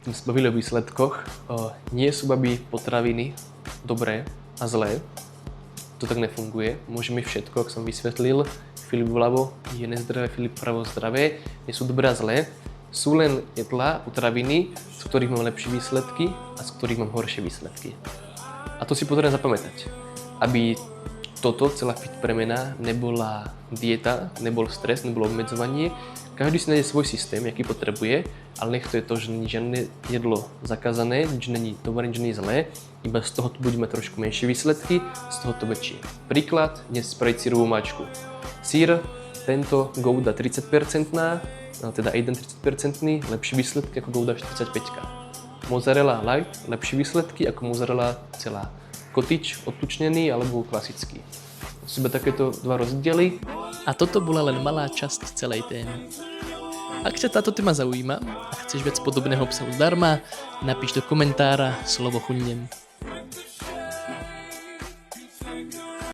sme sa bavili o výsledkoch. Nie sú, babi, potraviny dobré a zlé. To tak nefunguje. Môžeme všetko, ako som vysvetlil. Filip vľavo je nezdravé, Filip vpravo zdravé. Nie sú dobré a zlé. Sú len jedlá, potraviny, z ktorých mám lepšie výsledky a z ktorých mám horšie výsledky. A to si potrebujem zapamätať. Aby toto, celá fit premena, nebola dieta, nebol stres, nebolo obmedzovanie. Každý si nájde svoj systém, aký potrebuje, ale nech to je to, že nie žiadne jedlo zakázané, nič není dobré, nič není zlé, iba z toho tu budeme trošku menšie výsledky, z toho to väčšie. Príklad, dnes spraviť sírovú mačku. Sír, tento Gouda 30%, teda 1,30%, lepšie výsledky ako Gouda 45%. Mozzarella light, lepšie výsledky ako mozzarella celá. Kotič, odtučnený alebo klasický. Sú iba takéto dva rozdiely. A toto bola len malá časť celej témy. Ak ťa táto téma zaujíma a chceš viac podobného obsahu zdarma, napíš do komentára slovo chudnem.